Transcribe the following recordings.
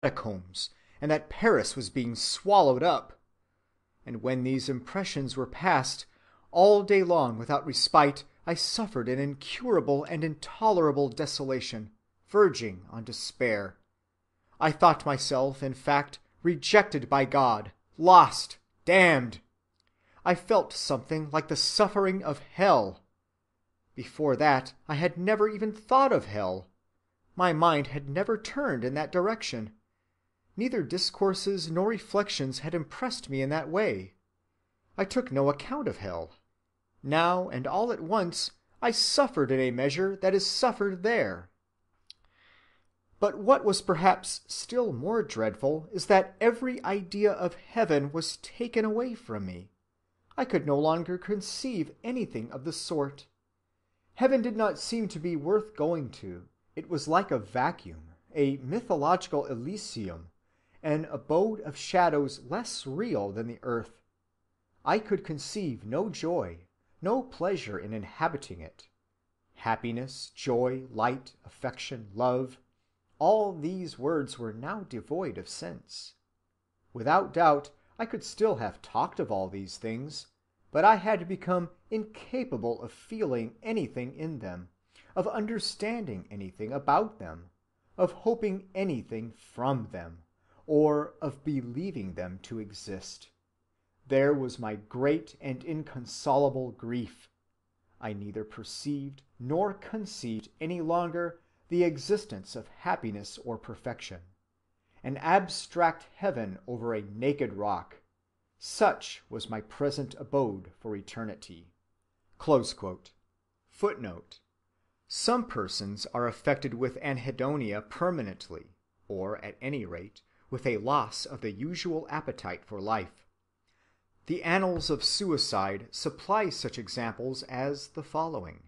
catacombs, and that Paris was being swallowed up. And when these impressions were past, all day long without respite I suffered an incurable and intolerable desolation, verging on despair. I thought myself, in fact, rejected by God, lost, damned. I felt something like the suffering of hell. Before that I had never even thought of hell. My mind had never turned in that direction. Neither discourses nor reflections had impressed me in that way. I took no account of hell. Now and all at once I suffered in a measure that is suffered there. But what was perhaps still more dreadful is that every idea of heaven was taken away from me. I could no longer conceive anything of the sort. Heaven did not seem to be worth going to. It was like a vacuum, a mythological Elysium, an abode of shadows less real than the earth. I could conceive no joy, no pleasure in inhabiting it. Happiness, joy, light, affection, love, all these words were now devoid of sense. Without doubt, I could still have talked of all these things, but I had become incapable of feeling anything in them, of understanding anything about them, of hoping anything from them, or of believing them to exist. There was my great and inconsolable grief. I neither perceived nor conceived any longer the existence of happiness or perfection. An abstract heaven over a naked rock. Such was my present abode for eternity." Footnote. Some persons are affected with anhedonia permanently, or at any rate with a loss of the usual appetite for life. The annals of suicide supply such examples as the following.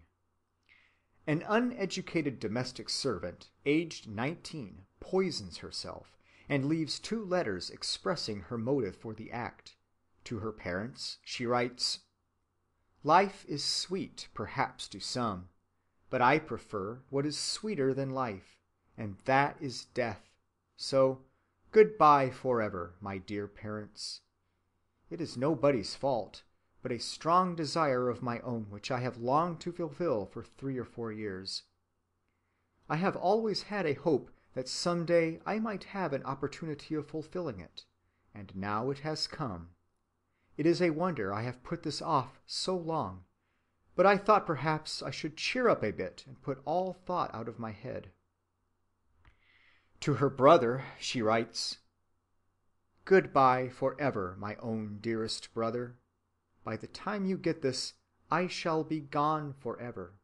An uneducated domestic servant, aged 19, poisons herself, and leaves 2 letters expressing her motive for the act. To her parents she writes, "Life is sweet perhaps to some, but I prefer what is sweeter than life, and that is death. So good‐bye forever, my dear parents. It is nobody's fault, but a strong desire of my own which I have longed to fulfill for 3 or 4 years. I have always had a hope that some day I might have an opportunity of fulfilling it, and now it has come. It is a wonder I have put this off so long, but I thought perhaps I should cheer up a bit and put all thought out of my head." To her brother she writes, "Good‐bye forever, my own dearest brother. By the time you get this, I shall be gone forever.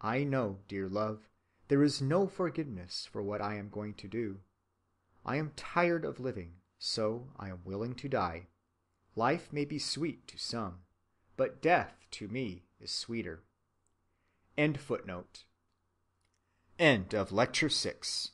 I know, dear love, there is no forgiveness for what I am going to do. I am tired of living, so I am willing to die. Life may be sweet to some, but death to me is sweeter." End of Lecture 6.